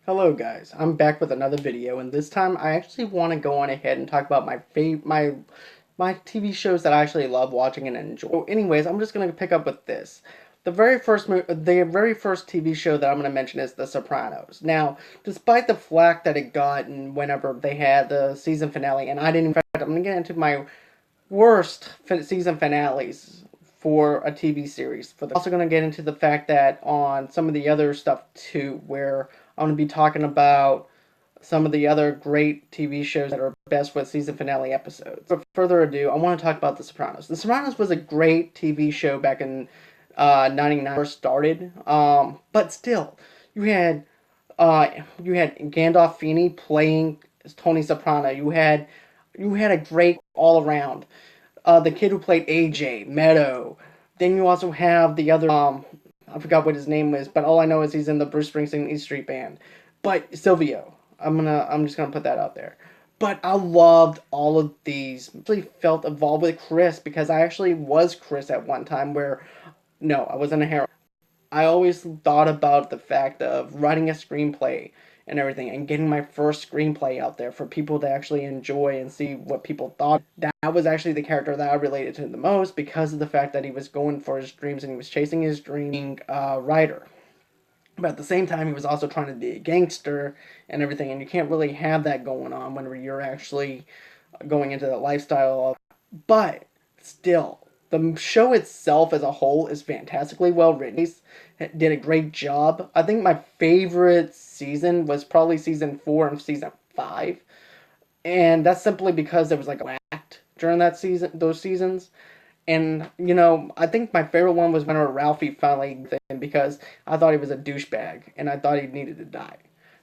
Hello guys, I'm back with another video, and this time I actually want to go on ahead and talk about my TV shows that I actually love watching and enjoy. So anyways, I'm just gonna pick up with this. The very first TV show that I'm gonna mention is The Sopranos. Now, despite the flack that it got and whenever they had the season finale, and I didn't. In fact, I'm gonna get into my worst season finales for a TV series. Also going to get into the fact that on some of the other stuff too, where I'm going to be talking about some of the other great TV shows that are best with season finale episodes. Without further ado, I want to talk about The Sopranos. The Sopranos was a great TV show back in '99 first started, but still, you had Gandolfini playing Tony Soprano. You had a great all around. The kid who played AJ Meadow. Then you also have the other I forgot what his name was, but all I know is he's in the Bruce Springsteen East Street Band. But Silvio, I'm just gonna put that out there. But I loved all of these. I really felt involved with Chris because I actually was Chris at one time. Where no, I wasn't a hero. I always thought about the fact of writing a screenplay and everything and getting my first screenplay out there for people to actually enjoy and see what people thought. That was actually the character that I related to the most because of the fact that he was going for his dreams and he was chasing his dream being a writer. But at the same time, he was also trying to be a gangster and everything, and you can't really have that going on whenever you're actually going into the lifestyle of. But still, the show itself as a whole is fantastically well written. It did a great job. I think my favorite season was probably season 4 and season 5, and that's simply because there was like a act during those seasons. And I think my favorite one was when Ralphie finally thing because I thought he was a douchebag and I thought he needed to die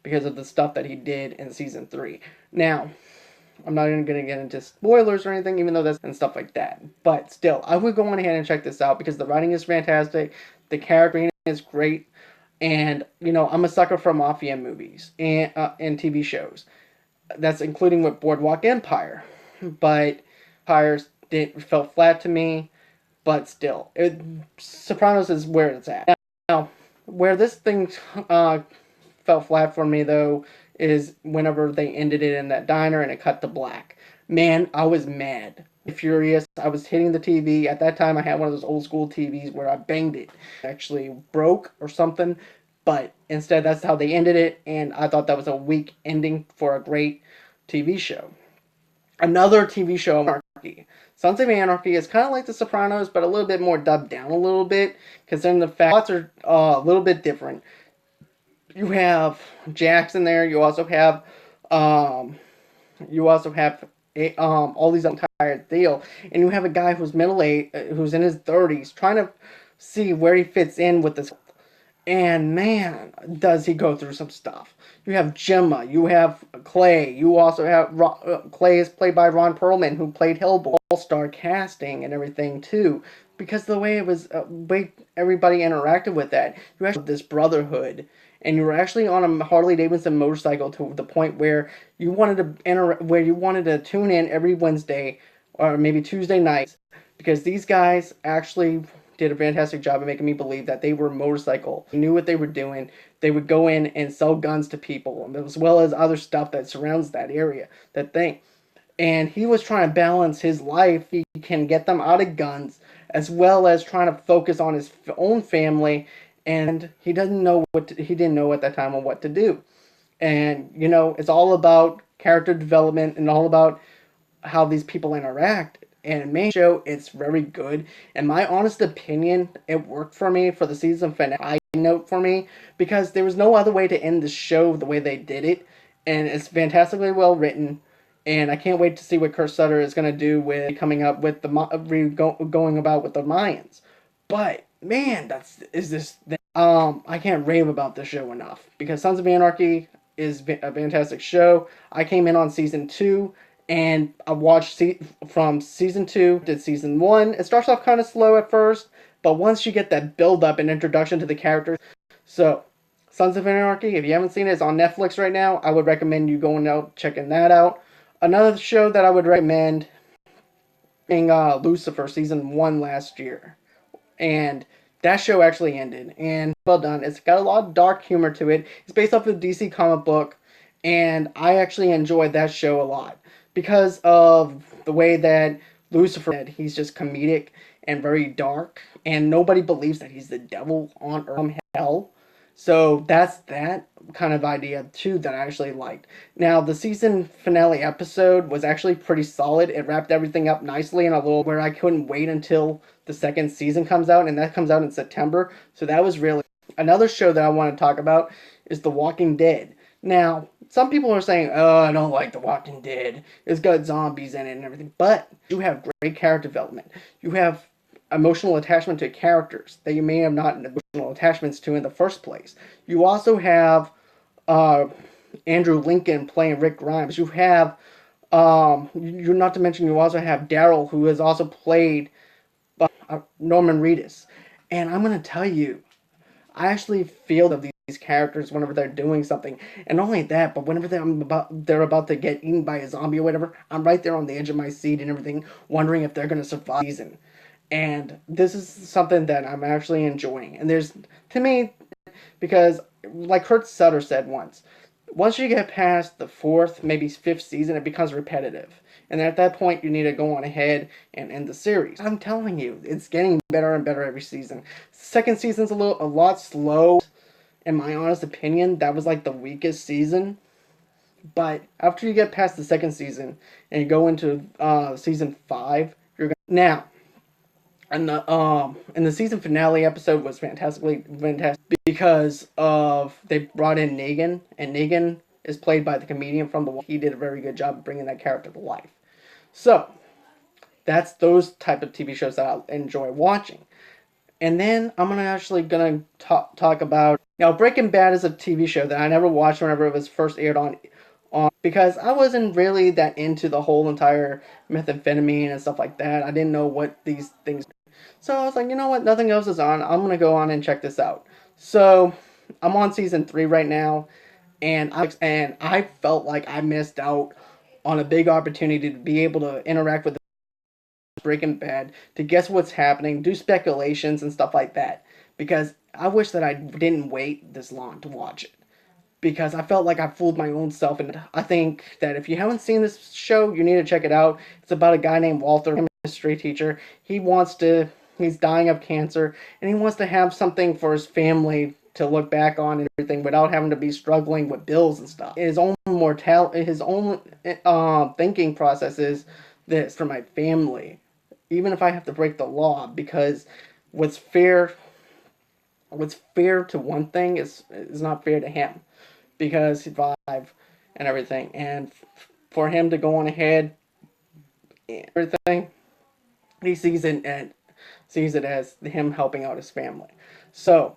because of the stuff that he did in season 3. Now, I'm not even going to get into spoilers or anything, even though that's and stuff like that. But still, I would go on ahead and check this out because the writing is fantastic, the character is great, and I'm a sucker for mafia movies and TV shows. That's including with Boardwalk Empire, but Empire felt flat to me. But still, Sopranos is where it's at now. Where this thing fell flat for me though is whenever they ended it in that diner and it cut to black. Man, I was mad, furious. I was hitting the TV. At that time, I had one of those old school TVs where I banged it. Actually broke or something. But instead, that's how they ended it, and I thought that was a weak ending for a great TV show. Another TV show, Anarchy. Sons of Anarchy is kind of like The Sopranos, but a little bit more dubbed down a little bit, considering the facts are a little bit different. You have Jackson there. Um, you also have all these entire deal, and you have a guy who's middle aged, who's in his 30s, trying to see where he fits in with this. And man, does he go through some stuff. You have Gemma, you have Clay, you also have Clay is played by Ron Perlman, who played Hellboy. All-star casting and everything too, because the way it was, way everybody interacted with that. You actually have this brotherhood, and you were actually on a Harley Davidson motorcycle to the point where you wanted to tune in every Wednesday or maybe Tuesday nights because these guys actually did a fantastic job of making me believe that they were motorcycle. They knew what they were doing. They would go in and sell guns to people, as well as other stuff that surrounds that area, that thing. And he was trying to balance his life. He can get them out of guns, as well as trying to focus on his own family. And he didn't know at that time on what to do. And it's all about character development and all about how these people interact. And in main show, it's very good. In my honest opinion, it worked for me for the season finale. High note for me because there was no other way to end the show the way they did it, and it's fantastically well written. And I can't wait to see what Kurt Sutter is going to do with coming up with going about with the Mayans. But man, I can't rave about this show enough because Sons of Anarchy is a fantastic show. I came in on season 2 and I watched from season 2 to season 1. It starts off kind of slow at first, but once you get that build up and introduction to the characters, so Sons of Anarchy, if you haven't seen it, it's on Netflix right now. I would recommend you going out checking that out. Another show that I would recommend being Lucifer season 1 last year, and that show actually ended, and well done. It's got a lot of dark humor to it. It's based off of a DC comic book, and I actually enjoyed that show a lot because of the way that Lucifer, he's just comedic and very dark, and nobody believes that he's the devil on earth from hell. So that's that kind of idea too that I actually liked. Now the season finale episode was actually pretty solid. It wrapped everything up nicely in a little where I couldn't wait until the second season comes out, and that comes out in September. So that was really another show that I want to talk about is The Walking Dead. Now, some people are saying, "Oh, I don't like The Walking Dead. It's got zombies in it and everything," but you have great character development. You have emotional attachment to characters that you may have not emotional attachments to in the first place. You also have uh, Andrew Lincoln playing Rick Grimes. You have you not to mention you also have Daryl, who has also played Norman Reedus. And I'm gonna tell you, I actually feel of these characters whenever they're doing something, and not only that, but whenever they're about to get eaten by a zombie or whatever, I'm right there on the edge of my seat and everything, wondering if they're gonna survive the season. And this is something that I'm actually enjoying. And there's to me because like Kurt Sutter said once you get past the fourth, maybe fifth season, it becomes repetitive. And at that point, you need to go on ahead and end the series. I'm telling you, it's getting better and better every season. Second season's a lot slow. In my honest opinion, that was like the weakest season. But after you get past the second season and you go into season five, you're gonna now. And the season finale episode was fantastic because of they brought in Negan, and Negan is played by the comedian from the. He did a very good job of bringing that character to life. So that's those type of TV shows that I enjoy watching. And then I'm gonna talk about now Breaking Bad is a TV show that I never watched whenever it was first aired on because I wasn't really that into the whole entire methamphetamine and stuff like that. I didn't know what these things. So I was like, you know what? Nothing else is on. I'm gonna go on and check this out. So I'm on season 3 right now, and I felt like I missed out on a big opportunity to be able to interact with Breaking Bad, to guess what's happening, do speculations and stuff like that. Because I wish that I didn't wait this long to watch it. Because I felt like I fooled my own self, and I think that if you haven't seen this show, you need to check it out. It's about a guy named Walter, a history teacher. He's dying of cancer, and he wants to have something for his family to look back on and everything without having to be struggling with bills and stuff. His own thinking process is this for my family, even if I have to break the law, because what's fair, what's fair to one thing is not fair to him, because he survived and everything, and for him to go on ahead and everything, he sees it as him helping out his family. So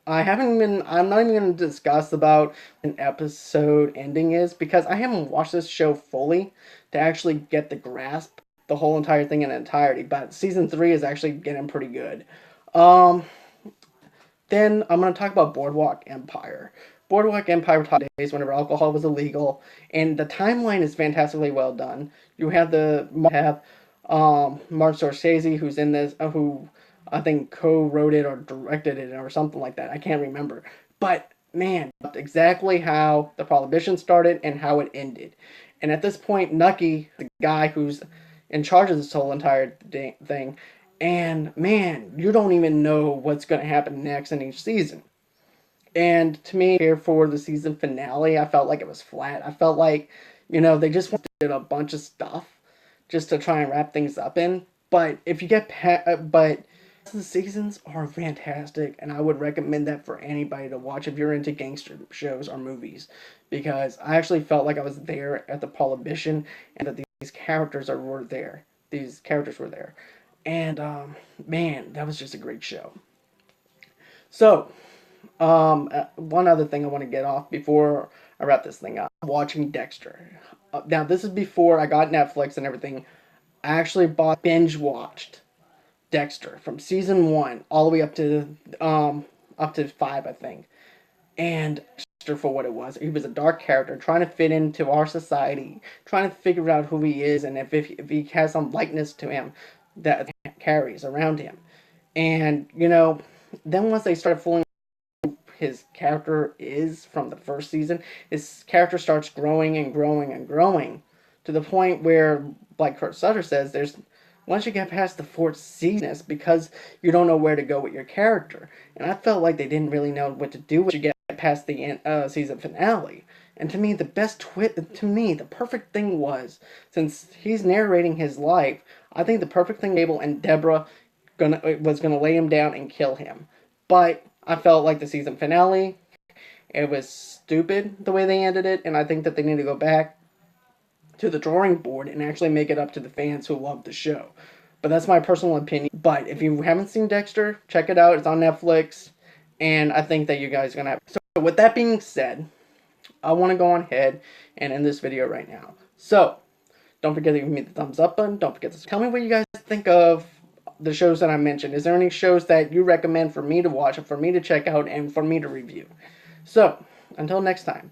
I'm not even going to discuss about an episode ending is because I haven't watched this show fully to actually get the grasp the whole entire thing in entirety. But season 3 is actually getting pretty good. Um, then I'm going to talk about Boardwalk Empire. Boardwalk Empire days whenever alcohol was illegal, and the timeline is fantastically well done. You have Martin Scorsese, who's in this, who I think co-wrote it or directed it or something like that. I can't remember, but man, exactly how the prohibition started and how it ended. And at this point, Nucky, the guy who's in charge of this whole entire thing, and man, you don't even know what's going to happen next in each season. And to me, here for the season finale, I felt like it was flat. I felt like, they just did a bunch of stuff just to try and wrap things up in. But if you but the seasons are fantastic, and I would recommend that for anybody to watch if you're into gangster shows or movies, because I actually felt like I was there at the prohibition, and that these characters were there. These characters were there, and man, that was just a great show. So one other thing I want to get off before I wrap this thing up. Watching Dexter. Now, this is before I got Netflix and everything. I actually binge watched Dexter from season 1 all the way up to 5, I think. And Dexter for what it was. He was a dark character trying to fit into our society, trying to figure out who he is and if he has some likeness to him that carries around him. And, then once they started fooling his character is from the first season, his character starts growing and growing and growing to the point where, like Kurt Sutter says, there's once you get past the fourth season, it's because you don't know where to go with your character. And I felt like they didn't really know what to do once you get past the season finale. And to me, the perfect thing was, since he's narrating his life, I think the perfect thing, Abel and Deborah was gonna lay him down and kill him. But I felt like the season finale, it was stupid the way they ended it, and I think that they need to go back to the drawing board and actually make it up to the fans who love the show. But that's my personal opinion. But if you haven't seen Dexter, check it out. It's on Netflix, and I think that you guys are gonna have. So with that being said, I want to go on ahead and end this video right now. So don't forget to give me the thumbs up button. Don't forget to tell me what you guys think of the shows that I mentioned. Is there any shows that you recommend for me to watch, for me to check out, and for me to review? So, until next time.